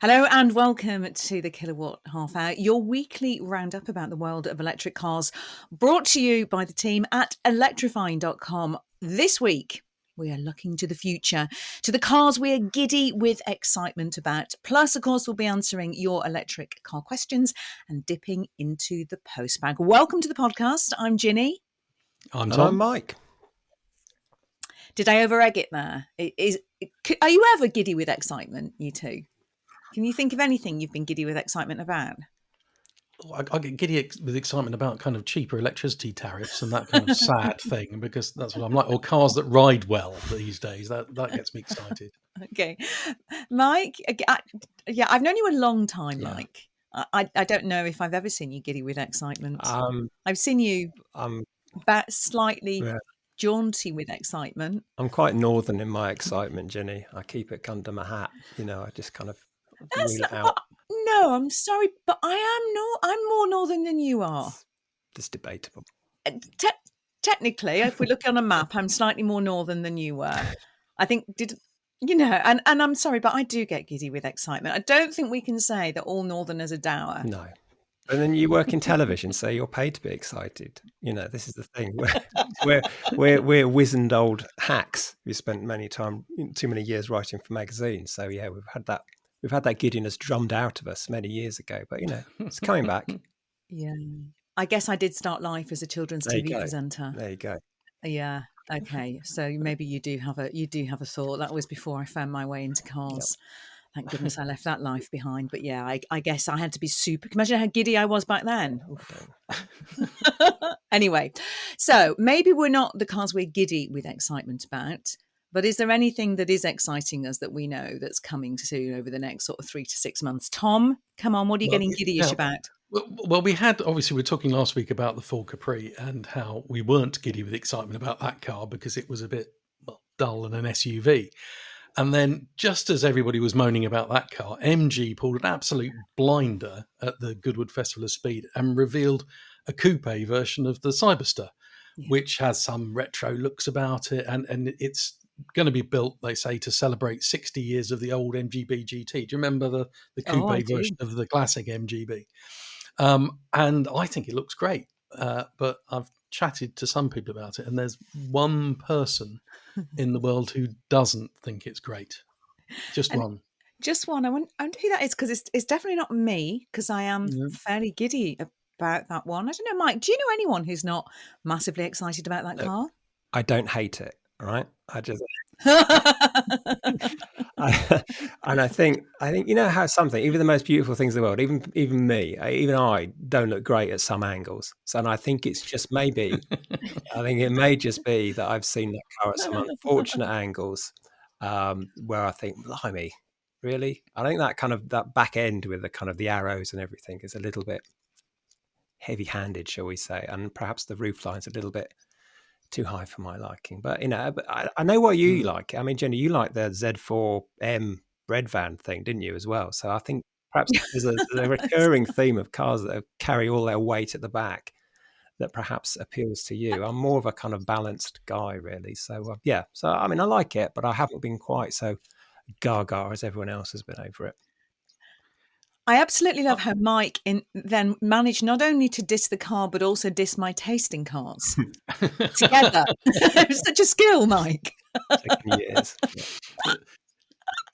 Hello and welcome to the Kilowatt Half Hour, your weekly roundup about the world of electric cars, brought to you by the team at electrifying.com. This week, we are looking to the future, to the cars we are giddy with excitement about. Plus, of course, we'll be answering your electric car questions and dipping into the postbag. Welcome to the podcast. I'm Ginny. I'm Tom. I'm Mike. Did I over-egg it there? Are you ever giddy with excitement, you two? Can you think of anything you've been giddy with excitement about? I get giddy with excitement about kind of cheaper electricity tariffs and that kind of sad thing, because that's what I'm like. Or cars that ride well these days. That gets me excited. Okay. Mike, I've known you a long time, Yeah. Mike. I don't know if I've ever seen you giddy with excitement. I've seen you slightly jaunty with excitement. I'm quite northern in my excitement, Ginny. I keep it under my hat. I just kind of wheel it out. No, I'm sorry, but I'm more northern than you are. It's debatable. Technically, if we look on a map, I'm slightly more northern than you were. I think, and I'm sorry, but I do get giddy with excitement. I don't think we can say that all northerners are dour. No. And then you work in television, so you're paid to be excited. This is the thing. We're wizened old hacks who spent too many years writing for magazines. So yeah, we've had that giddiness drummed out of us many years ago. But it's coming back. Yeah, I guess I did start life as a children's TV presenter. There you go. Yeah. Okay. So maybe you do have a thought. That was before I found my way into cars. Yep. Thank goodness I left that life behind. But yeah, I guess I had to be super. Imagine how giddy I was back then. Anyway, so maybe we're not the cars we're giddy with excitement about, but is there anything that is exciting us that we know that's coming soon over the next sort of 3 to 6 months? Tom, come on, what are you getting giddyish about? Well, we were talking last week about the Ford Capri and how we weren't giddy with excitement about that car because it was a bit dull and an SUV. And then just as everybody was moaning about that car, MG pulled an absolute blinder at the Goodwood Festival of Speed and revealed a coupe version of the Cyberster, which has some retro looks about it. And it's going to be built, they say, to celebrate 60 years of the old MGB GT. Do you remember the coupe version of the classic MGB? And I think it looks great. But I've chatted to some people about it, and there's one person in the world who doesn't think it's great. Just one. I wonder who that is, because it's definitely not me, because I am fairly giddy about that one. I don't know, Mike, do you know anyone who's not massively excited about that car? I don't hate it, right? I just and I think how something, even the most beautiful things in the world, even me, even I don't look great at some angles. So, and I think it's just I think it may just be that I've seen that car at some unfortunate angles where I think, blimey, really? I think that back end with the kind of the arrows and everything is a little bit heavy-handed, shall we say, and perhaps the roof line's a little bit too high for my liking. But I know what you like. I mean, Jenny, you like the Z4M bread van thing, didn't you, as well? So I think perhaps there's a recurring theme of cars that carry all their weight at the back that perhaps appeals to you. I'm more of a kind of balanced guy, really. So so I mean, I like it, but I haven't been quite so gaga as everyone else has been over it. I absolutely love how Mike then managed not only to diss the car, but also diss my taste in cars together. It was such a skill, Mike. Taking years.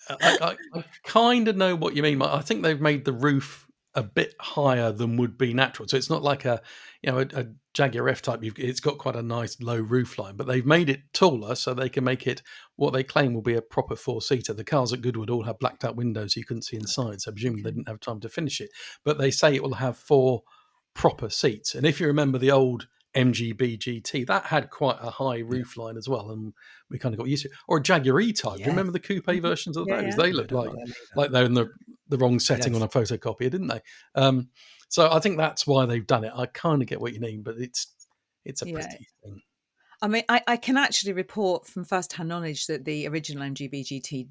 I kind of know what you mean. I think they've made the roof a bit higher than would be natural. So it's not like a Jaguar F-Type. It's got quite a nice low roof line, but they've made it taller so they can make it what they claim will be a proper four-seater. The cars at Goodwood all have blacked out windows so you couldn't see inside, so presumably they didn't have time to finish it. But they say it will have 4 proper seats. And if you remember the old MGB GT, that had quite a high roof line as well, and we kind of got used to it. Or a Jaguar E-Type. Do you remember the coupe versions of those? They looked like they're in the wrong setting on a photocopier, didn't they? So I think that's why they've done it. I kind of get what you mean, but it's a pretty thing. I mean, I can actually report from first-hand knowledge that the original MGB GT,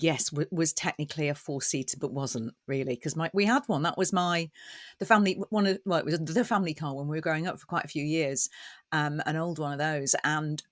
yes, was technically a 4-seater, but wasn't really, because we had one. That was it was the family car when we were growing up for quite a few years, an old one of those. And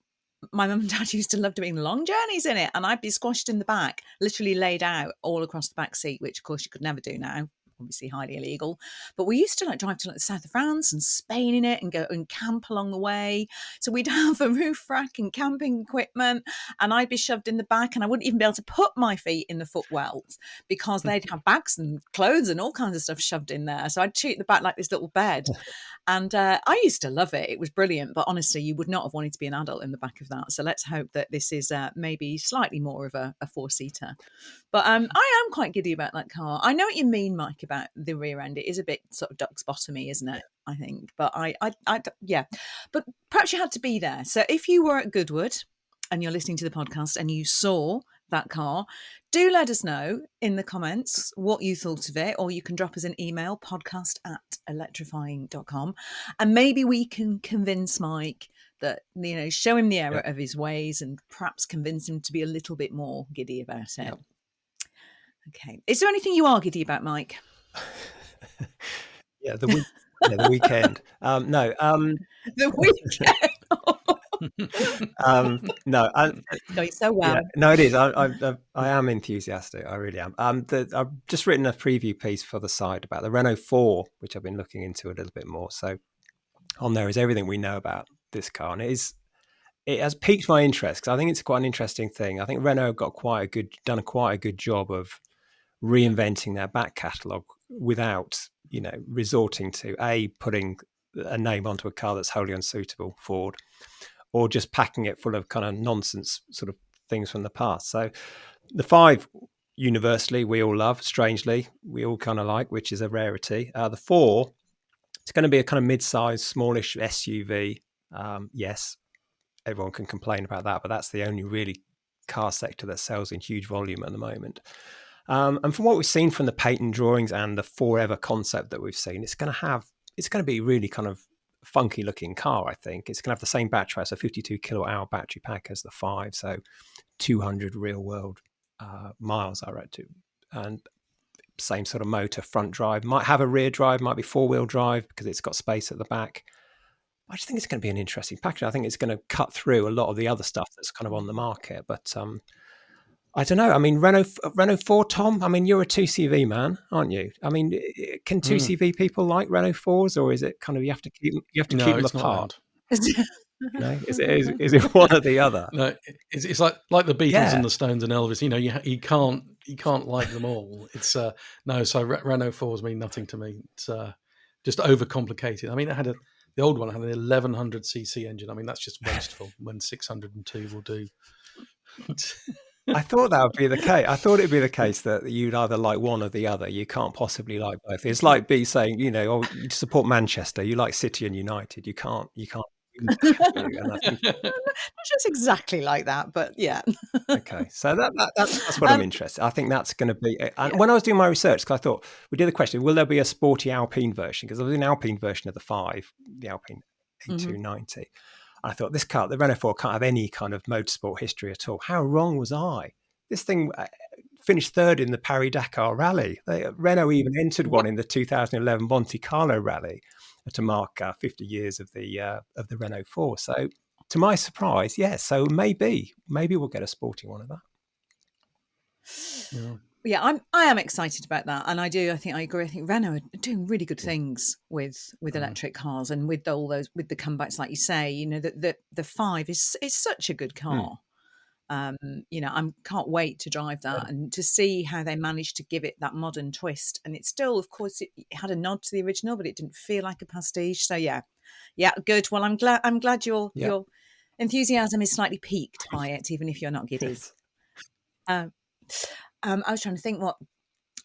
my mum and dad used to love doing long journeys in it, and I'd be squashed in the back, literally laid out all across the back seat, which of course you could never do now. Obviously highly illegal, but we used to like drive to like the south of France and Spain in it and go and camp along the way. So we'd have a roof rack and camping equipment, and I'd be shoved in the back, and I wouldn't even be able to put my feet in the footwells because they'd have bags and clothes and all kinds of stuff shoved in there. So I'd treat the back like this little bed. And I used to love it. It was brilliant. But honestly, you would not have wanted to be an adult in the back of that. So let's hope that this is maybe slightly more of a four-seater. But I am quite giddy about that car. I know what you mean, Mike, about the rear end. It is a bit sort of duck's bottomy, isn't it? I think. But yeah. But perhaps you had to be there. So if you were at Goodwood and you're listening to the podcast and you saw that car, do let us know in the comments what you thought of it, or you can drop us an email, podcast@electrifying.com, and maybe we can convince Mike that, show him the error of his ways and perhaps convince him to be a little bit more giddy about it. Yep. Okay. Is there anything you are giddy about, Mike? The weekend. No. The weekend. No, you're so well. Yeah, no, it is. I am enthusiastic. I really am. I've just written a preview piece for the site about the Renault 4, which I've been looking into a little bit more. So on there is everything we know about this car, and it has piqued my interest because I think it's quite an interesting thing. I think Renault got done quite a good job of reinventing their back catalogue without, resorting to putting a name onto a car that's wholly unsuitable, Ford, or just packing it full of kind of nonsense sort of things from the past. So the 5, universally, we all love, strangely, we all kind of like, which is a rarity. The 4, it's going to be a kind of mid-sized, smallish SUV. Yes, everyone can complain about that, but that's the only really car sector that sells in huge volume at the moment. And from what we've seen from the patent drawings and the forever concept that we've seen, it's going to be really kind of funky looking car. I think it's going to have the same battery, so 52 kilowatt hour battery pack as the 5, so 200 real world miles I read to, and same sort of motor, front drive, might have a rear drive, might be 4-wheel drive because it's got space at the back. I just think it's going to be an interesting package. I think it's going to cut through a lot of the other stuff that's kind of on the market, but I don't know. I mean, Renault 4, Tom, I mean, you're a 2CV man, aren't you? I mean, can 2CV people like Renault 4s, or is it kind of you have to keep them apart? No, is it one or the other? No, it's like the Beatles and the Stones and Elvis. You can't like them all. It's no. So Renault 4s mean nothing to me. It's just overcomplicated. I mean, the old one had an 1100cc engine. I mean, that's just wasteful when 602 will do. I thought that would be the case. I thought it'd be the case that you'd either like one or the other. You can't possibly like both. It's like B saying, you support Manchester, you like City and United. You can't. And I think not just exactly like that, but yeah. Okay, so that's what I'm interested. I think that's going to be. And when I was doing my research, because I thought we did the question: will there be a sporty Alpine version? Because there was an Alpine version of the 5, the Alpine A290. I thought this car, the Renault 4, can't have any kind of motorsport history at all. How wrong was I? This thing finished 3rd in the Paris-Dakar Rally. Renault even entered one in the 2011 Monte Carlo Rally to mark 50 years of the Renault 4. So, to my surprise, yes. So maybe we'll get a sporty one of that. Yeah, I am excited about that, and I think I agree. I think Renault are doing really good things with electric cars and with all those with the comebacks, like you say. The 5 is such a good car. I can't wait to drive that and to see how they managed to give it that modern twist. And it's still, of course, it had a nod to the original, but it didn't feel like a pastiche. So yeah, good. Well, I'm glad your enthusiasm is slightly piqued by it, even if you're not giddy. Yes. I was trying to think what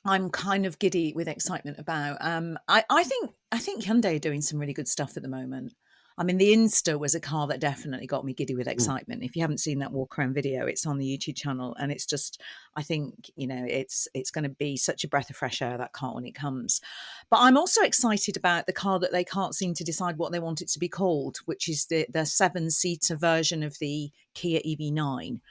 I'm kind of giddy with excitement about. I think Hyundai are doing some really good stuff at the moment. I mean, the Insta was a car that definitely got me giddy with excitement. If you haven't seen that walk around video, it's on the YouTube channel, and it's just, I think, it's going to be such a breath of fresh air, that car, when it comes. But I'm also excited about the car that they can't seem to decide what they want it to be called, which is the 7-seater version of the Kia EV9.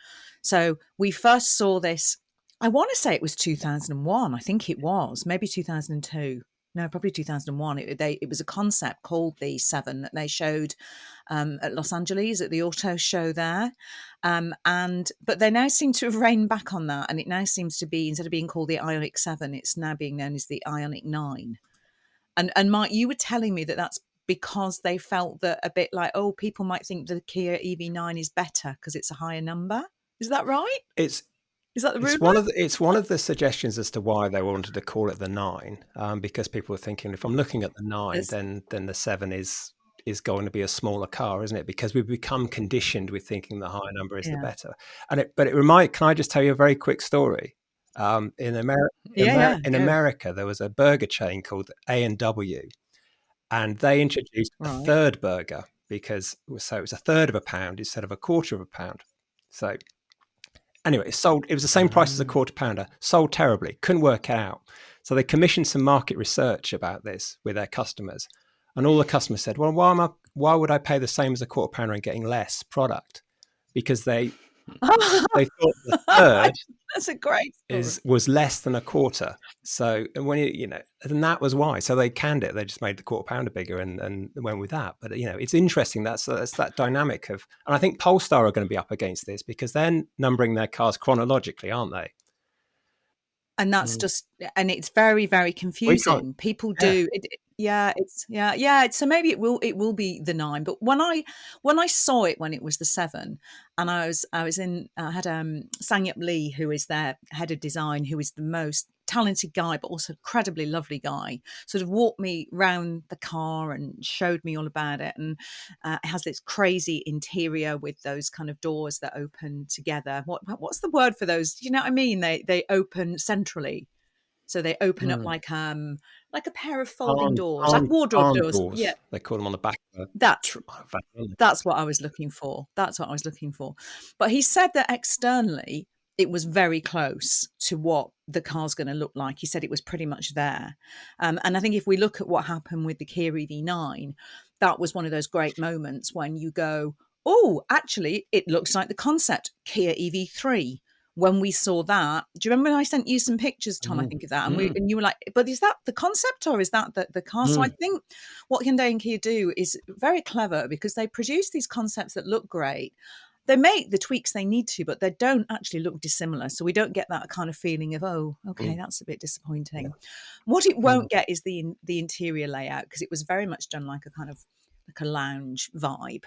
So we first saw this, I want to say it was 2001. I think it was, maybe 2002. No, probably 2001. It was a concept called the 7 that they showed at Los Angeles at the auto show there. But they now seem to have reined back on that. And it now seems to be, instead of being called the Ionic 7, it's now being known as the Ionic 9. And Mark, you were telling me that that's because they felt that a bit like, oh, people might think the Kia EV9 is better because it's a higher number. Is that right? It's Is that the It's rumor? one of the suggestions as to why they wanted to call it the 9, because people were thinking, if I'm looking at the 9, It's, then the 7 is going to be a smaller car, isn't it? Because we've become conditioned with thinking the higher number is the yeah. better. But it reminds. Can I just tell you a very quick story? In America, Yeah, in go. America, there was a burger chain called A&W, and they introduced a Right. third burger because it was a third of a pound instead of a quarter of a pound. So anyway, it was the same price as a quarter pounder, sold terribly, couldn't work it out. So they commissioned some market research about this with their customers. And all the customers said, well, why would I pay the same as a quarter pounder and getting less product? Because they thought the third That's a great story. was less than a quarter. So when and that was why. So they canned it. They just made the quarter pounder bigger and went with that. But it's interesting. That's that dynamic of, and I think Polestar are going to be up against this because they're numbering their cars chronologically, aren't they? And that's just, and it's very, very We can't. confusing. People Yeah. do so maybe it will be the 9. But when I saw it, when it was the 7, and I had Sang-Yup Lee, who is their head of design, who is the most talented guy but also incredibly lovely guy, sort of walked me round the car and showed me all about it. And it has this crazy interior with those kind of doors that open together. What's the word for those? Do you know what I mean? They open centrally. So they open up like a pair of folding doors, like wardrobe Barn doors. Yeah, doors. They call them on the back of a that's van. that's what I was looking for. That's what I was looking for. But he said that externally it was very close to what the car's going to look like. He said it was pretty much there. And I think if we look at what happened with the Kia EV9, that was one of those great moments when you go, oh, actually, it looks like the concept Kia EV3. When we saw that, do you remember when I sent you some pictures, Tom? I think of that, and you were like, "But is that the concept or is that the car?" So I think what Hyundai and Kia do is very clever because they produce these concepts that look great. They make the tweaks they need to, but they don't actually look dissimilar. So we don't get that kind of feeling of, oh, okay, that's a bit disappointing. What it won't get is the interior layout, because it was very much done like a kind of like a lounge vibe.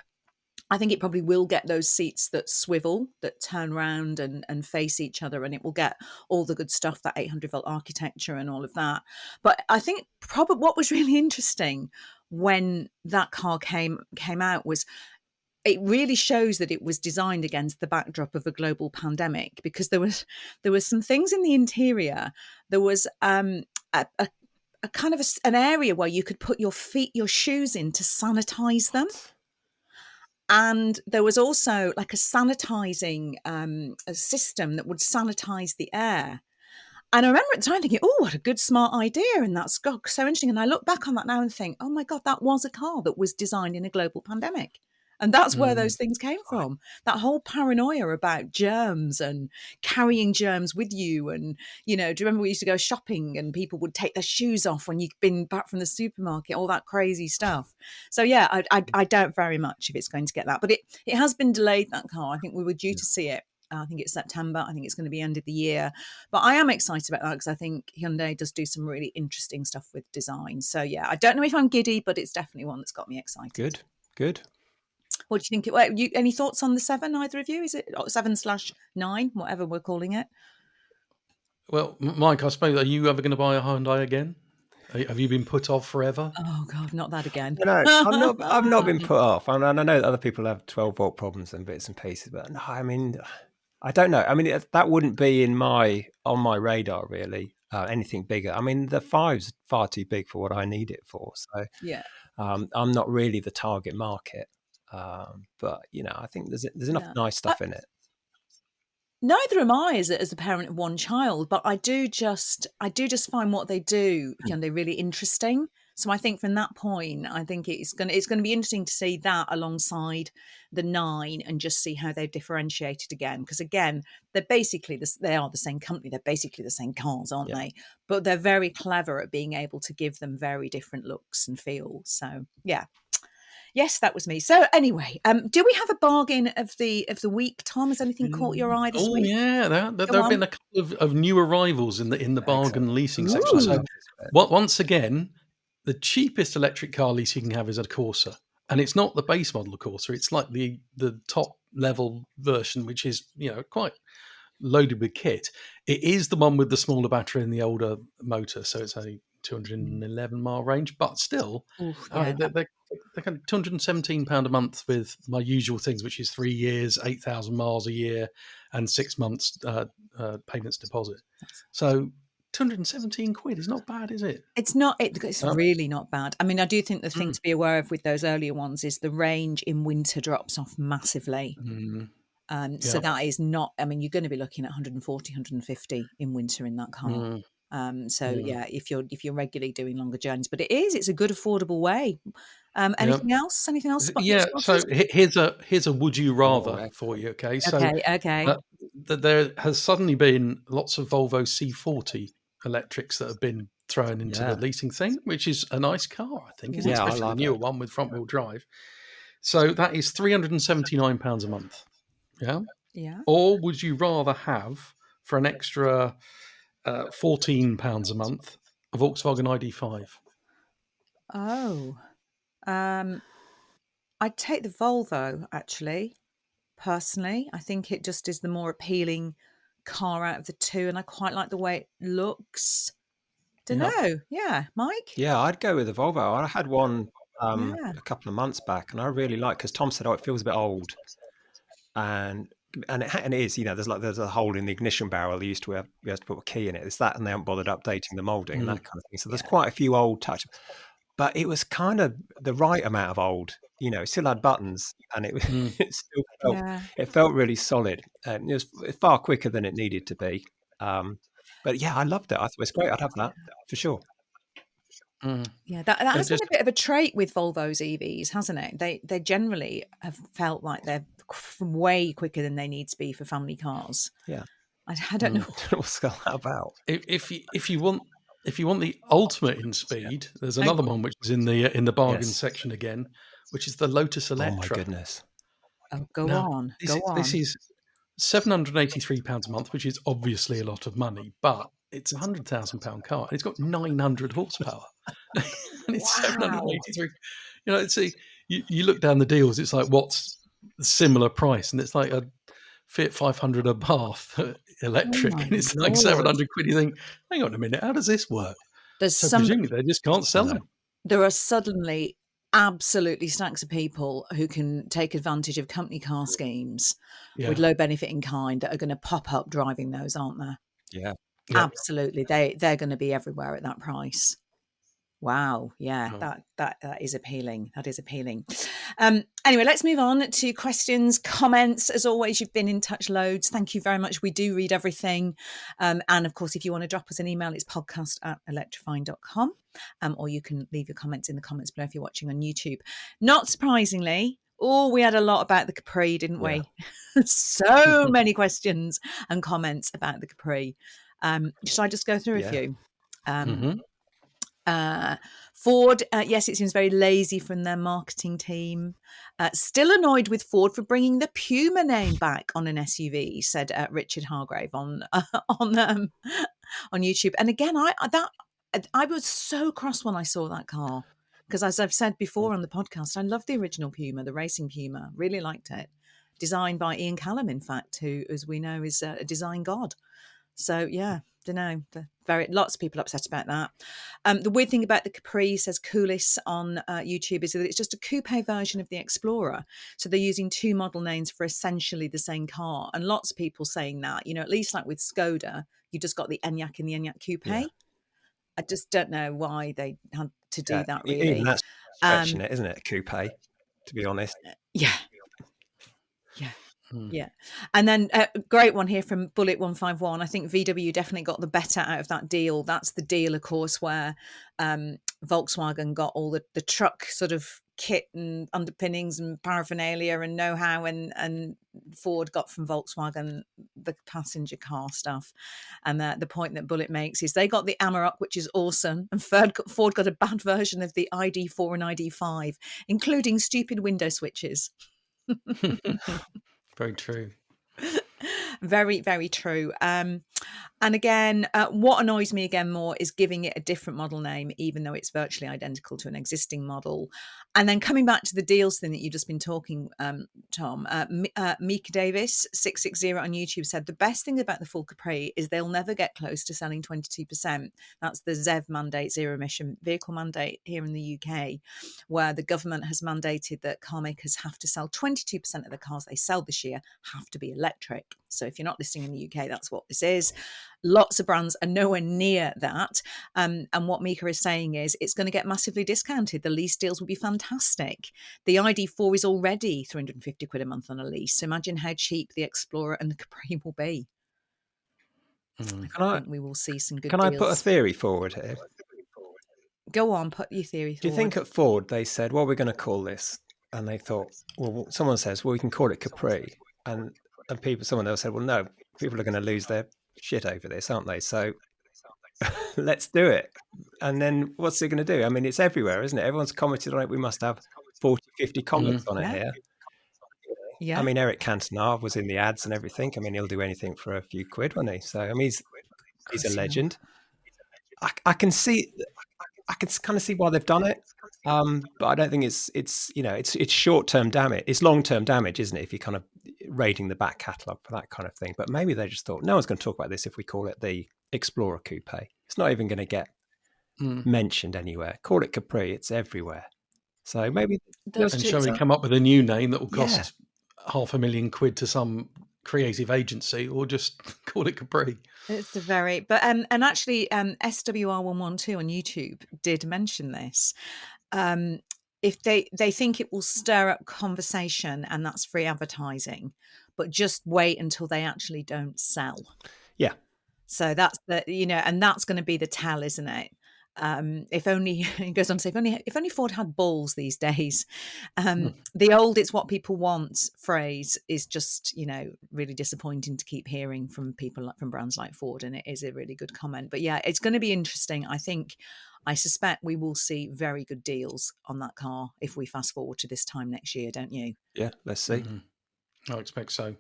I think it probably will get those seats that swivel, that turn round and face each other, and it will get all the good stuff, that 800-volt architecture and all of that. But I think probably what was really interesting when that car came out was it really shows that it was designed against the backdrop of a global pandemic, because there was some things in the interior. There was a kind of an area where you could put your shoes in to sanitize them. And there was also like a sanitizing a system that would sanitize the air. And I remember at the time thinking, oh, what a good, smart idea. And that's so interesting. And I look back on that now and think, oh my God, that was a car that was designed in a global pandemic. And that's where those things came from. That whole paranoia about germs and carrying germs with you. And, do you remember we used to go shopping and people would take their shoes off when you'd been back from the supermarket, all that crazy stuff. So, yeah, I doubt very much if it's going to get that. But it has been delayed, that car. I think we were due to see it. I think it's September. I think it's going to be end of the year. But I am excited about that because I think Hyundai does do some really interesting stuff with design. So, yeah, I don't know if I'm giddy, but it's definitely one that's got me excited. Good. What do you think? Any thoughts on the 7, either of you? Is it 7/9, whatever we're calling it? Well, Mike, I suppose, are you ever going to buy a Hyundai again? Have you been put off forever? Oh, God, not that again. No, I've not been put off. I know that other people have 12-volt problems and bits and pieces, but no, I mean, I don't know. I mean, that wouldn't be on my radar, really. Anything bigger. I mean, the 5's far too big for what I need it for. So Yeah. I'm not really the target market. But I think there's enough nice stuff in it. Neither am I as a parent of one child, but I do just find what they do, Hyundai, really interesting. So I think from that point, I think it's going to be interesting to see that alongside the 9 and just see how they've differentiated again. Because again, they are the same company. They're basically the same cars, aren't they? But they're very clever at being able to give them very different looks and feels. So yeah. Yes, that was me. So anyway, do we have a bargain of the week, Tom? Has anything caught your eye this week? Yeah, there have been a couple of new arrivals in the bargain leasing section. So once again, the cheapest electric car lease you can have is a Corsa, and it's not the base model of Corsa. It's like the top level version, which is quite loaded with kit. It is the one with the smaller battery and the older motor, so it's a 211 mile range, but still, they're kind of £217 a month with my usual things, which is 3 years, 8,000 miles a year, and 6 months payments deposit. So £217 is not bad, is it? It's not. It's really not bad. I mean, I do think the thing to be aware of with those earlier ones is the range in winter drops off massively. So that is not. I mean, you're going to be looking at 140, 150 in winter in that car. If you're regularly doing longer journeys, but it's a good affordable way. Anything else? Anything else? So here's a would you rather for you. Okay. So okay. There has suddenly been lots of Volvo C40 electrics that have been thrown into the leasing thing, which is a nice car, I think, especially the newer one with front wheel drive. So that is £379 a month. Yeah. Or would you rather have, for an extra £14 a month, a Volkswagen ID5? I'd take the Volvo, actually. Personally, I think it just is the more appealing car out of the two, and I quite like the way it looks. Don't know. Yeah, Mike? Yeah, I'd go with the Volvo. I had one a couple of months back, and I really like, because Tom said, it feels a bit old. And it is, there's a hole in the ignition barrel. You have to put a key in it. It's that, and they haven't bothered updating the moulding and that kind of thing. So there's quite a few old touch, but it was kind of the right amount of old. It still had buttons, and it it felt really solid, and it was far quicker than it needed to be. But yeah, I loved it. I thought it was great. I'd have that for sure. Yeah, that has been a bit of a trait with Volvo's EVs, hasn't it? They generally have felt like they're way quicker than they need to be for family cars. Yeah, I don't know what's that about. If you want the ultimate in speed, there's another one which is in the bargain section again, which is the Lotus Electra. Oh my goodness! Go on. This is £783 a month, which is obviously a lot of money, but it's a £100,000 car, and it's got 900 horsepower, and it's 783. You look down the deals, it's like, what's the similar price, and it's like a Fiat 500 a Bath electric, and it's like 700 quid. You think, hang on a minute, how does this work? Presumably they just can't sell them. There are suddenly absolutely stacks of people who can take advantage of company car schemes with low benefit in kind that are going to pop up driving those, aren't there? Yeah. Absolutely. They're going to be everywhere at that price. Wow. Yeah, that is appealing. That is appealing. Anyway, let's move on to questions, comments. As always, you've been in touch loads. Thank you very much. We do read everything. And of course, if you want to drop us an email, it's podcast@electrifying.com. Or you can leave your comments in the comments below if you're watching on YouTube. Not surprisingly, we had a lot about the Capri, didn't we? So many questions and comments about the Capri. Shall I just go through a few? Ford, yes, it seems very lazy from their marketing team. Still annoyed with Ford for bringing the Puma name back on an SUV, said Richard Hargrave on YouTube. And again, I was so cross when I saw that car, because as I've said before on the podcast, I love the original Puma, the racing Puma. Really liked it. Designed by Ian Callum, in fact, who, as we know, is a design god. So yeah, don't know. Lots of people upset about that. The weird thing about the Capri, says Coolis on YouTube, is that it's just a coupe version of the Explorer. So they're using two model names for essentially the same car. And lots of people saying that, at least like with Skoda, you just got the Enyaq and the Enyaq coupe. Yeah. I just don't know why they had to do that, really. Even that's stretching it, isn't it? A coupe, to be honest. Yeah. Yeah. And then a great one here from Bullet151. I think VW definitely got the better out of that deal. That's the deal, of course, where Volkswagen got all the truck sort of kit and underpinnings and paraphernalia and know-how and Ford got from Volkswagen the passenger car stuff. And the point that Bullet makes is they got the Amarok, which is awesome, and Ford got a bad version of the ID4 and ID5, including stupid window switches. Very true. Very, very true. And again, what annoys me again more is giving it a different model name, even though it's virtually identical to an existing model. And then coming back to the deals thing that you've just been talking, Tom, Mika Davis 660 on YouTube said the best thing about the full Capri is they'll never get close to selling 22%. That's the ZEV mandate, zero emission vehicle mandate here in the UK, where the government has mandated that car makers have to sell 22% of the cars they sell this year have to be electric. So if you're not listing in the UK, that's what this is. Lots of brands are nowhere near that. And what Mika is saying is it's going to get massively discounted. The lease deals will be fantastic. The ID4 is already 350 quid a month on a lease. So imagine how cheap the Explorer and the Capri will be. I think we will see some good deals. Can I put a theory forward here? Go on, put your theory forward. Do you think at Ford they said, what are we going to call this? And they thought, well, someone says, well, we can call it Capri. And someone else said, well, no, people are going to lose their shit over this, aren't they? So let's do it. And then what's it going to do? I mean, it's everywhere, isn't it? Everyone's commented on it. We must have 40, 50 comments on it here. Yeah. I mean, Eric Cantona was in the ads and everything. I mean, he'll do anything for a few quid, won't he? So, I mean, he's a legend. I can kind of see why they've done it. But I don't think it's short-term damage. It's long-term damage, isn't it? If you're kind of raiding the back catalogue for that kind of thing. But maybe they just thought, no one's going to talk about this if we call it the Explorer Coupe. It's not even going to get mentioned anywhere. Call it Capri. It's everywhere. So maybe... And shall we come up with a new name that will cost £500,000 to some creative agency, or just call it Capri? It's a very, but and actually SWR112 on YouTube did mention this. If they think it will stir up conversation, and that's free advertising, but just wait until they actually don't sell. Yeah. So that's and that's going to be the tell, isn't it? If only, it goes on to say, if only Ford had balls these days. The old "it's what people want" phrase is just, really disappointing to keep hearing from people from brands like Ford, and it is a really good comment. But yeah, it's going to be interesting. I suspect we will see very good deals on that car if we fast forward to this time next year, don't you? Yeah, let's see. I expect so.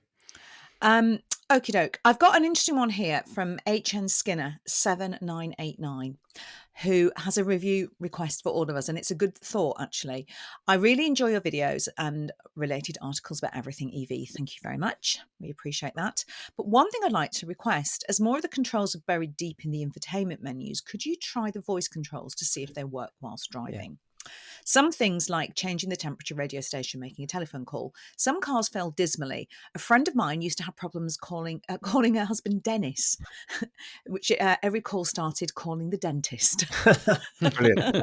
Okie doke. I've got an interesting one here from HN Skinner 7989, who has a review request for all of us, and it's a good thought, actually. I really enjoy your videos and related articles about everything EV. Thank you very much. We appreciate that. But one thing I'd like to request, as more of the controls are buried deep in the infotainment menus, could you try the voice controls to see if they work whilst driving? Yeah. Some things like changing the temperature radio station, making a telephone call. Some cars fail dismally. A friend of mine used to have problems calling her husband Dennis, which every call started calling the dentist. Brilliant.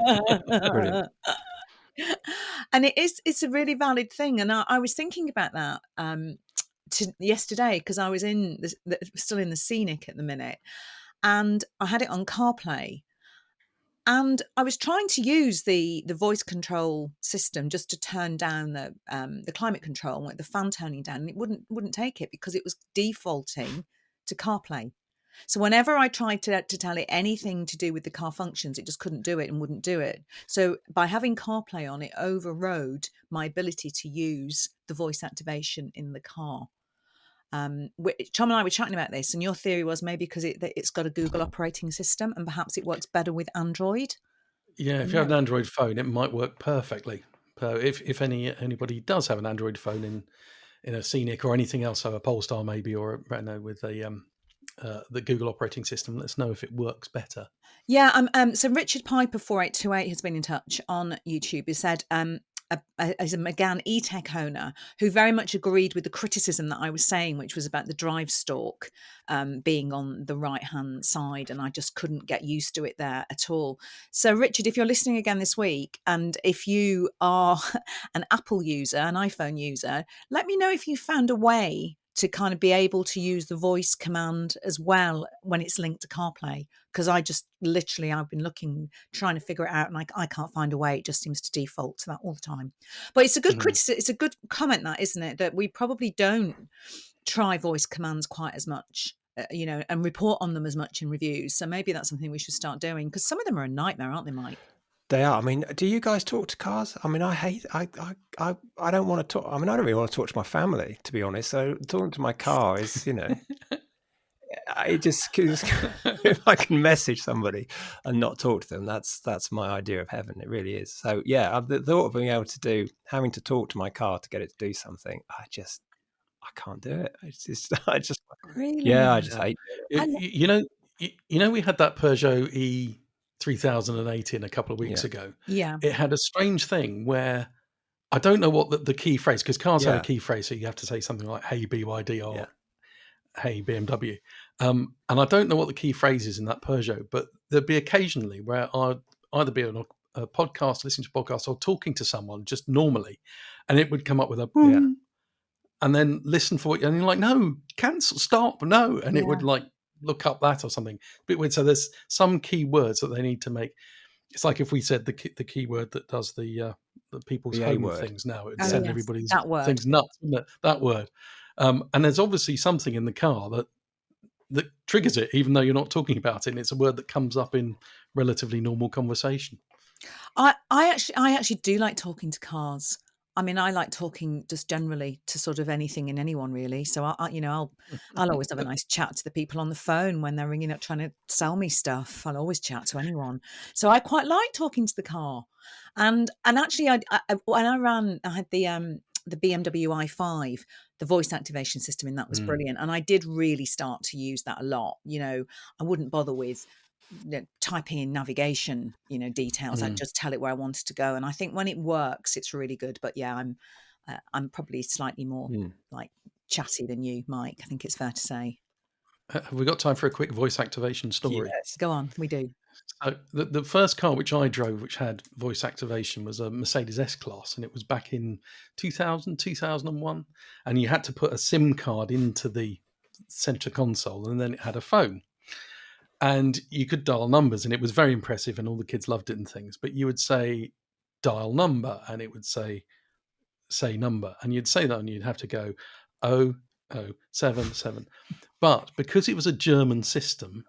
And it's a really valid thing. And I was thinking about that yesterday, because I was still in the Scenic at the minute, and I had it on CarPlay. And I was trying to use the voice control system just to turn down the climate control, like the fan toning down, and it wouldn't take it because it was defaulting to CarPlay. So whenever I tried to tell it anything to do with the car functions, it just couldn't do it and wouldn't do it. So by having CarPlay on, it overrode my ability to use the voice activation in the car. Tom and I were chatting about this, and your theory was maybe because it's got a Google operating system and perhaps it works better with Android. Yeah, if you have an Android phone, it might work perfectly. If anybody does have an Android phone in a Scenic or anything else, so a Polestar maybe, or a Renault with the Google operating system, let us know if it works better. Yeah, so Richard Piper 4828 has been in touch on YouTube. He said as a Megane E-Tech owner who very much agreed with the criticism that I was saying, which was about the drive stalk being on the right-hand side, and I just couldn't get used to it there at all. So, Richard, if you're listening again this week, and if you are an Apple user, an iPhone user, let me know if you found a way to kind of be able to use the voice command as well when it's linked to CarPlay. Because I just literally, I've been looking, trying to figure it out, and I can't find a way. It just seems to default to that all the time. But it's a good criticism. It's a good comment, that, isn't it? That we probably don't try voice commands quite as much, and report on them as much in reviews. So maybe that's something we should start doing, because some of them are a nightmare, aren't they, Mike? They are. I mean, do you guys talk to cars? I mean, I don't want to talk. I mean, I don't really want to talk to my family, to be honest. So talking to my car is, it just, if I can message somebody and not talk to them, that's my idea of heaven. It really is. So yeah, the thought of being able to having to talk to my car to get it to do something, I can't do it. It's just, Really? yeah, I just hate it. We had that Peugeot E3018 a couple of weeks ago. Yeah. It had a strange thing where I don't know what the key phrase, because cars have a Yeah. key phrase, so you have to say something like "Hey BYD" or Yeah. "Hey BMW," and I don't know what the key phrase is in that Peugeot, but there'd be occasionally where I'd either be on a podcast, listening to a podcast, or talking to someone just normally, and it would come up with a boom. Yeah. And then listen for it, and you're like, no, cancel, stop, no, and it would Yeah. like look up that or something. A bit weird. So there's some key words that they need to make. It's like if we said the keyword that does the people's The A home word. things now, it'd Oh, send yes, everybody's that word. things nuts, wouldn't it? That word. And there's obviously something in the car that triggers it, even though you're not talking about it. And it's a word that comes up in relatively normal conversation. I actually do like talking to cars. I mean, I like talking just generally to sort of anything and anyone, really. So I'll always have a nice chat to the people on the phone when they're ringing up trying to sell me stuff. I'll always chat to anyone. So I quite like talking to the car. And actually, when I had the BMW i5, the voice activation system in that was brilliant, and I did really start to use that a lot. I wouldn't bother with typing in navigation details. I'd just tell it where I wanted to go, and I think when it works it's really good. But yeah, I'm probably slightly more like chatty than you, Mike. I think it's fair to say. Have we got time for a quick voice activation story? Yes. Go on, we do. So the first car which I drove which had voice activation was a Mercedes S-Class, and it was back in 2000, 2001, and you had to put a SIM card into the center console, and then it had a phone. And you could dial numbers, and it was very impressive, and all the kids loved it and things. But you would say dial number, and it would say number, and you'd say that, and you'd have to go 0077. But because it was a German system,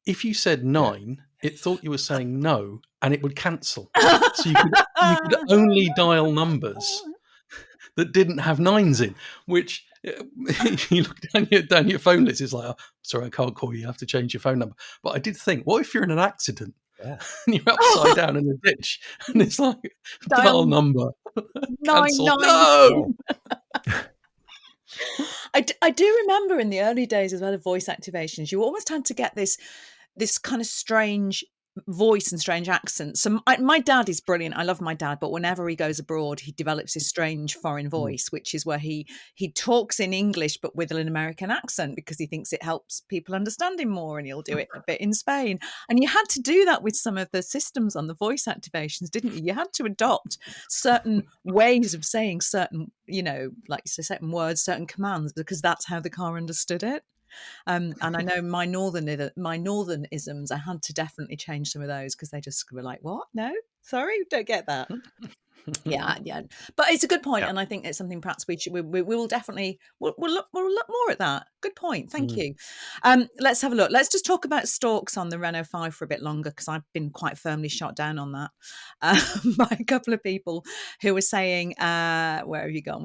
if you said 9, it thought you were saying no, and it would cancel. So you could only dial numbers that didn't have 9s in, which you look down your phone list, it's like, oh, sorry, I can't call you, you have to change your phone number. But I did think, what if you're in an accident and you're upside down in a ditch, and it's like dial number, cancel, 999. no. I do remember in the early days as well of voice activations, you almost had to get this kind of strange voice and strange accent. So my dad is brilliant. I love my dad, but whenever he goes abroad, he develops this strange foreign voice, which is where he talks in English but with an American accent, because he thinks it helps people understand him more, and he'll do it a bit in Spain. And you had to do that with some of the systems on the voice activations, didn't you? You had to adopt certain ways of saying certain, like certain words, certain commands, because that's how the car understood it. And I know my northern isms, I had to definitely change some of those, because they just were like, what? No, sorry, don't get that. Yeah. But it's a good point, and I think it's something perhaps we will definitely we'll look more at that. Good point. Thank you. Let's have a look. Let's just talk about stalks on the Renault 5 for a bit longer, because I've been quite firmly shot down on that by a couple of people who were saying, where have you gone?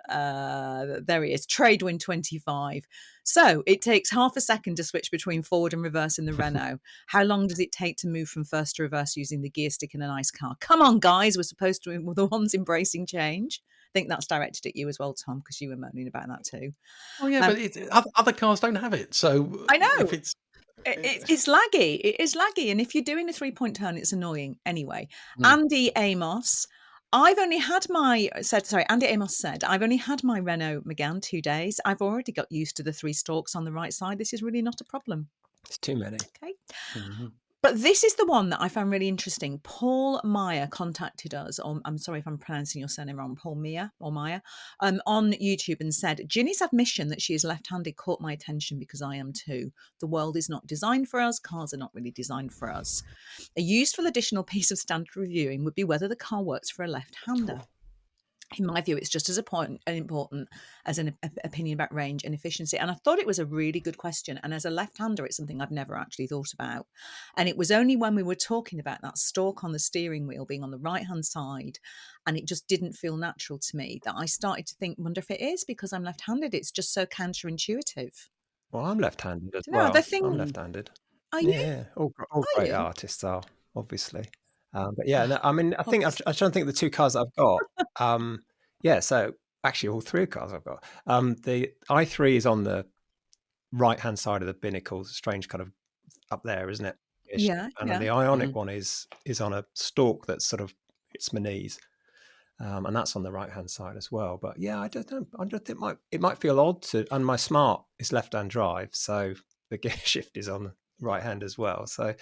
There he is, Tradewin 25. So it takes half a second to switch between forward and reverse in the Renault. How long does it take to move from first to reverse using the gear stick in a nice car? Come on, guys, we're supposed to be the ones embracing change. I think that's directed at you as well, Tom, because you were moaning about that too. Oh yeah, but other cars don't have it. So I know. if it's laggy. It is laggy. And if you're doing a 3-point turn, it's annoying. Anyway, Andy Amos said, I've only had my Renault Megane 2 days. I've already got used to the 3 stalks on the right side. This is really not a problem. It's too many. Okay. But this is the one that I found really interesting. Paul Meyer contacted us on, I'm sorry if I'm pronouncing your surname wrong, Paul Meyer or Meyer, on YouTube and said, Ginny's admission that she is left-handed caught my attention because I am too. The world is not designed for us. Cars are not really designed for us. A useful additional piece of standard reviewing would be whether the car works for a left-hander. In my view, it's just as important as an opinion about range and efficiency. And I thought it was a really good question. And as a left-hander, it's something I've never actually thought about. And it was only when we were talking about that stalk on the steering wheel being on the right-hand side, and it just didn't feel natural to me, that I started to think, wonder if it is because I'm left-handed. It's just so counterintuitive. Well, I'm left-handed as No, well. other thing. I'm left-handed. Are you? Yeah, all Are great you? artists are, obviously. But yeah, no, I mean, I think I'm trying to think of the two cars that I've got. Yeah, so actually all three cars I've got. The i3 is on the right-hand side of the binnacle, strange kind of up there, isn't it? Yeah, And yeah. then the Ionic one is on a stalk that's sort of hits my knees. And that's on the right-hand side as well. But yeah, I don't know. I just think it might feel odd to, and my Smart is left-hand drive, so the gear shift is on the right hand as well. So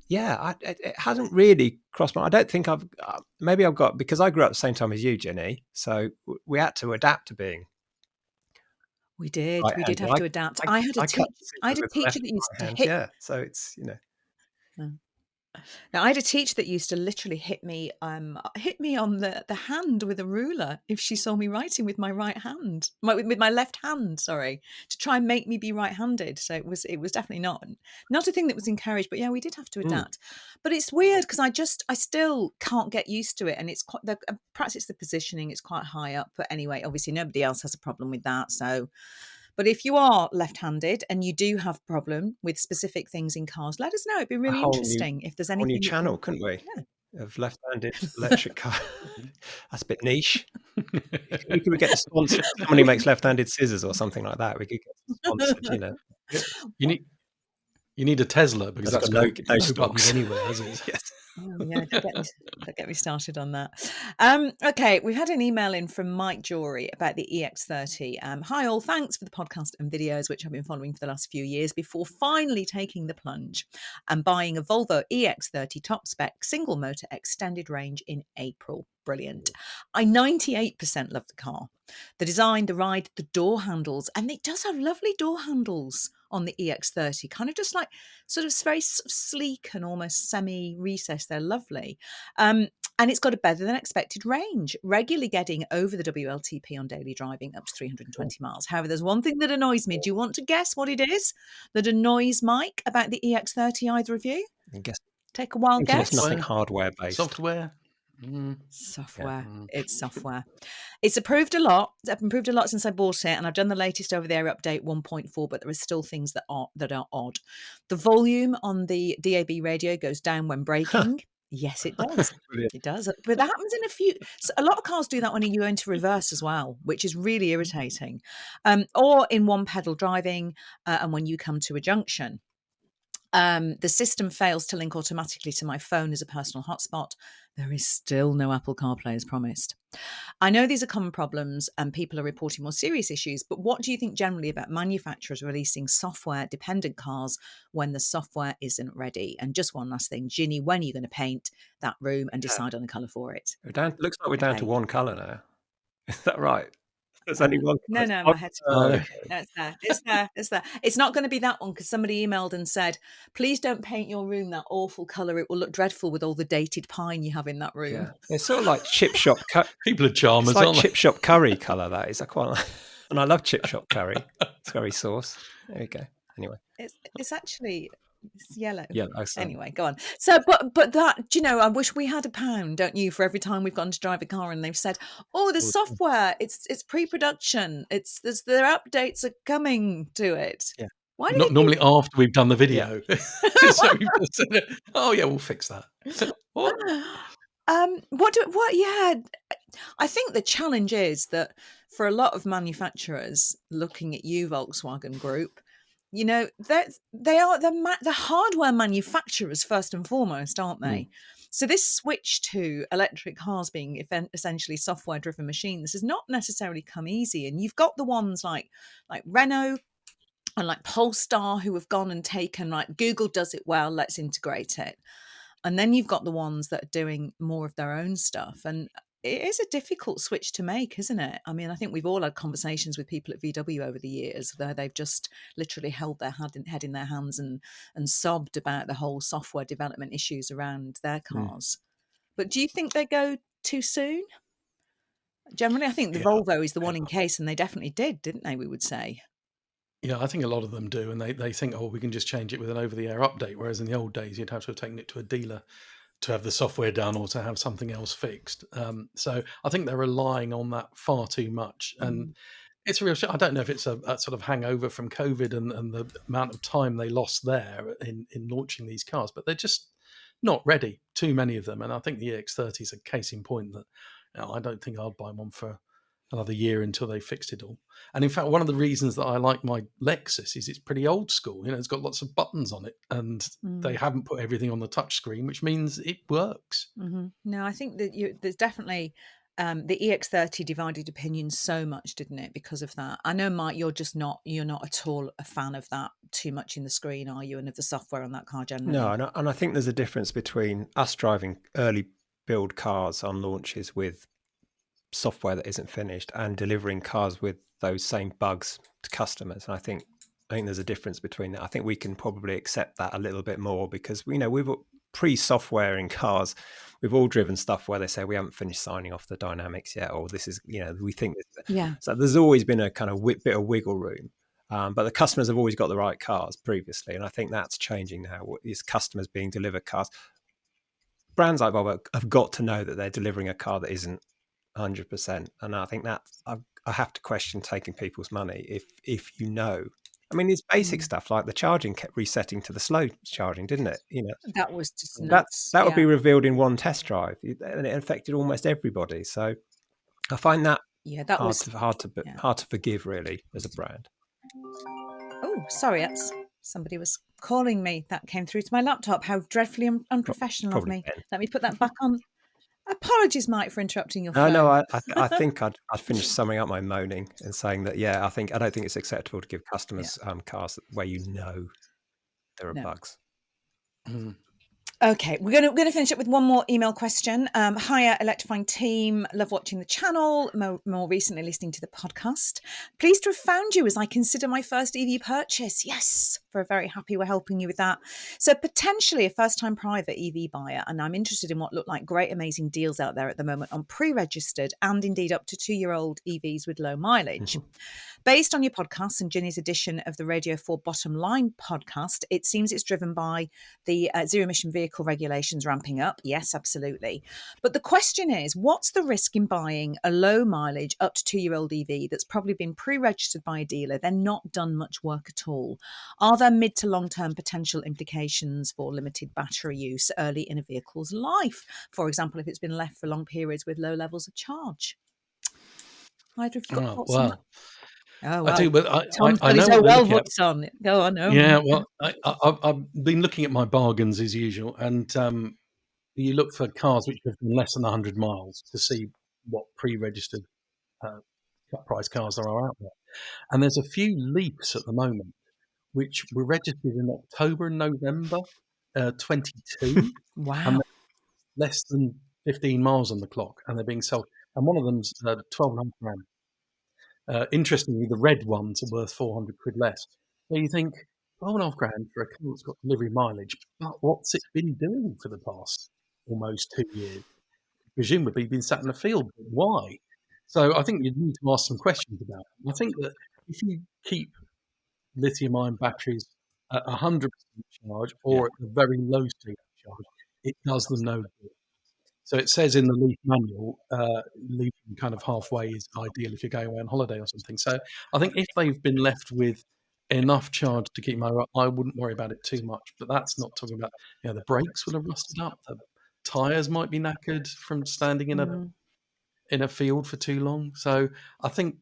yeah, it hasn't really crossed my. I don't think I've. Maybe I've got, because I grew up at the same time as you, Ginny. So we had to adapt to being. We did. Right We did have to adapt. I had a teacher that used to hit. Yeah, so it's Now, I had a teacher that used to literally hit me on the hand with a ruler if she saw me writing with my right hand, with my left hand, sorry, to try and make me be right-handed. So it was definitely not a thing that was encouraged. But yeah, we did have to adapt. But it's weird because I still can't get used to it, and it's quite perhaps it's the positioning. It's quite high up, but anyway, obviously nobody else has a problem with that. So. But if you are left-handed and you do have a problem with specific things in cars, let us know. It'd be really interesting if there's a anything. new channel, couldn't we? Yeah. Of left-handed electric car. That's a bit niche. We could get a sponsor. Someone who makes left-handed scissors or something like that. We could get sponsored. You need a Tesla because that's got no buttons anywhere, hasn't it? Yes. Oh, yeah, don't get me started on that. Okay, we've had an email in from Mike Jory about the EX30. Hi all, thanks for the podcast and videos, which I've been following for the last few years before finally taking the plunge and buying a Volvo EX30 top spec single motor extended range in April. Brilliant. I 98% love the car. The design, the ride, the door handles, and it does have lovely door handles on the EX30, kind of just like sort of very sleek and almost semi-recessed. They're lovely. And it's got a better than expected range, regularly getting over the WLTP on daily driving up to 320 miles. However, there's one thing that annoys me. Do you want to guess what it is that annoys Mike about the EX30, either of you? Take a wild guess. It's nothing hardware-based. Software. Software. Yeah. It's software. It's improved a lot. I've improved a lot since I bought it, and I've done the latest over-the-air update 1.4, but there are still things that are odd. The volume on the DAB radio goes down when braking. Yes, it does. It does. But that happens in a lot of cars do that when you go into reverse as well, which is really irritating. Or in one pedal driving, and when you come to a junction. The system fails to link automatically to my phone as a personal hotspot. There is still no Apple CarPlay as promised. I know these are common problems and people are reporting more serious issues, but what do you think generally about manufacturers releasing software-dependent cars when the software isn't ready? And just one last thing, Ginny, when are you going to paint that room and decide on a colour for it? Looks like we're down to one colour now. Is that right? There's only one. No, my head's no, it's there. It's not going to be that one because somebody emailed and said, please don't paint your room that awful colour. It will look dreadful with all the dated pine you have in that room. Yeah. It's sort of like chip shop. People are charmers, it's like aren't they? Chip shop curry colour, that is. I quite like, and I love chip shop curry. It's very sauce. There you go. Anyway. It's actually... It's yellow. Anyway, go on. So, but that, I wish we had £1, don't you, for every time we've gone to drive a car and they've said, "Oh, the software, it's pre-production. Their updates are coming to it." Yeah. Why not normally after we've done the video? So we've just said, "Oh yeah, we'll fix that." What? Yeah. I think the challenge is that for a lot of manufacturers, looking at you, Volkswagen Group. They are the hardware manufacturers first and foremost, aren't they? So this switch to electric cars being essentially software-driven machines has not necessarily come easy. And you've got the ones like Renault and like Polestar, who have gone and taken, like, Google does it well, let's integrate it. And then you've got the ones that are doing more of their own stuff. And it is a difficult switch to make, isn't it? I mean, I think we've all had conversations with people at VW over the years where they've just literally held their head in their hands and sobbed about the whole software development issues around their cars. But do you think they go too soon? Generally, I think the Volvo is the one in case, and they definitely didn't they, we would say? Yeah, I think a lot of them do, and they think, oh, we can just change it with an over-the-air update, whereas in the old days, you'd have to have taken it to a dealer to have the software done or to have something else fixed. So I think they're relying on that far too much. And it's a real I don't know if it's a sort of hangover from COVID and the amount of time they lost there in launching these cars, but they're just not ready, too many of them. And I think the EX30 is a case in point that I don't think I'd buy one for another year until they fixed it all. And in fact, one of the reasons that I like my Lexus is it's pretty old school. It's got lots of buttons on it, and they haven't put everything on the touch screen, which means it works. No, I think that there's definitely the EX30 divided opinions so much, didn't it, because of that? I know, Mike, you're not at all a fan of that too much in the screen, are you, and of the software on that car generally? No, and I think there's a difference between us driving early build cars on launches with software that isn't finished and delivering cars with those same bugs to customers. And I think there's a difference between that. I think we can probably accept that a little bit more because we've pre-software in cars. We've all driven stuff where they say we haven't finished signing off the dynamics yet, or this is, we think this. Yeah. So there's always been a kind of bit of wiggle room. But the customers have always got the right cars previously. And I think that's changing now. Is customers being delivered cars. Brands like Volvo have got to know that they're delivering a car that isn't 100%. And I think that I have to question taking people's money if I mean, it's basic stuff like the charging kept resetting to the slow charging, didn't it? That was just nuts. That would be revealed in one test drive, and it affected almost everybody. So I find that hard to forgive, really, as a brand. Oh, sorry, somebody was calling me. That came through to my laptop. How dreadfully unprofessional of me. Ben. Let me put that back on. Apologies, Mike, for interrupting your phone. No, I think I'd finished summing up my moaning and saying that, I don't think it's acceptable to give customers cars where there are bugs. Okay, we're going to finish up with one more email question. Hiya, Electrifying team. Love watching the channel. More recently, listening to the podcast. Pleased to have found you as I consider my first EV purchase. Yes, we're very happy we're helping you with that. So potentially a first-time private EV buyer, and I'm interested in what look like great, amazing deals out there at the moment on pre-registered and indeed up to 2-year-old EVs with low mileage. Based on your podcast and Ginny's edition of the Radio 4 Bottom Line podcast, it seems it's driven by the zero-emission vehicle regulations ramping up. Yes, absolutely. But the question is, what's the risk in buying a low-mileage, up to 2-year-old EV that's probably been pre-registered by a dealer, then not done much work at all? Are there mid to long-term potential implications for limited battery use early in a vehicle's life? For example, if it's been left for long periods with low levels of charge? Either of you got thoughts on that? Oh, well. I do, but I know so well hooked on it. Go on. Yeah, well, I've been looking at my bargains as usual, and you look for cars which have been less than 100 miles to see what pre-registered cut price cars there are out there. And there's a few Leafs at the moment which were registered in October and November 22. Wow. And less than 15 miles on the clock, and they're being sold. And one of them's 12.5 grand. Interestingly, the red ones are worth 400 quid less. So you think, 12.5 grand for a car that's got delivery mileage, but what's it been doing for the past almost 2 years? Presumably been sat in the field. Why? So I think you need to ask some questions about it. I think that if you keep lithium-ion batteries at 100% charge or at a very low state of charge, it does them no good. So it says in the Leaf manual, leaving kind of halfway is ideal if you're going away on holiday or something. So I think if they've been left with enough charge to keep them, I wouldn't worry about it too much. But that's not talking about, the brakes will have rusted up, the tyres might be knackered from standing in a field for too long. So I think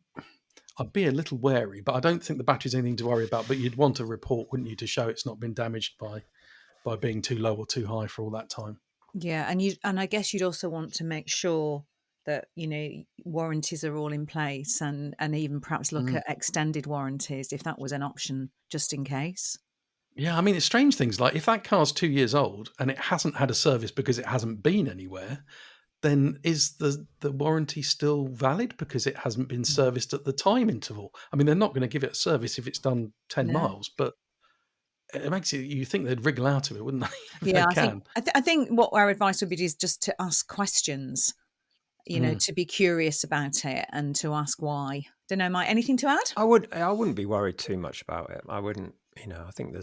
I'd be a little wary, but I don't think the battery's anything to worry about. But you'd want a report, wouldn't you, to show it's not been damaged by being too low or too high for all that time. Yeah, and I guess you'd also want to make sure that, warranties are all in place, and even perhaps look at extended warranties if that was an option, just in case. Yeah, I mean, it's strange things like if that car's 2 years old and it hasn't had a service because it hasn't been anywhere, then is the warranty still valid because it hasn't been serviced at the time interval? I mean, they're not going to give it a service if it's done 10 No. miles, but it makes you think they'd wriggle out of it, wouldn't they? If they Yeah, can. I think what our advice would be is just to ask questions, to be curious about it and to ask why. Don't know, Mike, anything to add? I wouldn't be worried too much about it. I wouldn't, I think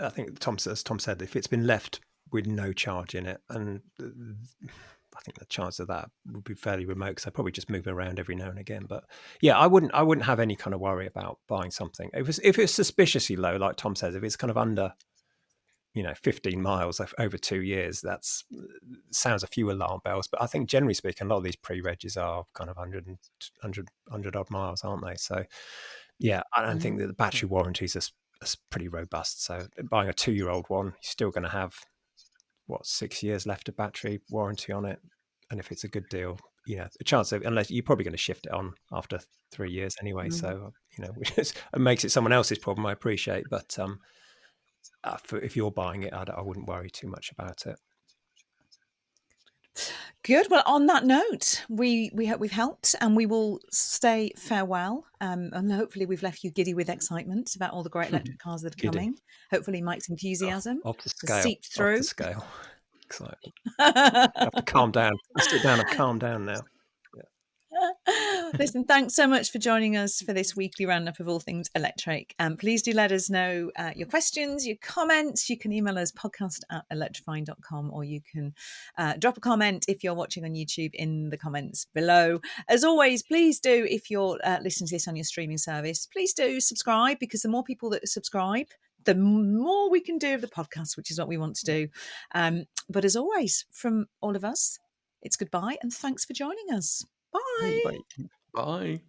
I think as Tom said, if it's been left with no charge in it, and I think the chance of that would be fairly remote because I probably just move around every now and again. But yeah, I wouldn't have any kind of worry about buying something. If it's suspiciously low, like Tom says, if it's kind of under 15 miles over 2 years, that's sounds a few alarm bells. But I think generally speaking, a lot of these pre-regs are kind of 100 odd miles, aren't they? So yeah, I don't think that the battery warranties are pretty robust. So buying a 2-year-old one, you're still going to have 6 years left of battery warranty on it. And if it's a good deal, the chance of, unless you're probably going to shift it on after 3 years anyway. So, which it makes it someone else's problem, I appreciate. But if you're buying it, I wouldn't worry too much about it. Good. Well, on that note, we hope we've helped, and we will say farewell. And hopefully we've left you giddy with excitement about all the great electric cars that are Giddy. coming. Hopefully Mike's enthusiasm Off the has scale. seeped through. Off the scale. Excitement. I have to calm down. I'll sit down and calm down now. Listen, thanks so much for joining us for this weekly roundup of all things electric. Please do let us know your questions, your comments. You can email us podcast@electrifying.com, or you can drop a comment if you're watching on YouTube in the comments below. As always, please do, if you're listening to this on your streaming service, please do subscribe, because the more people that subscribe, the more we can do of the podcast, which is what we want to do. But as always, from all of us, it's goodbye and thanks for joining us. Bye. Bye. Bye.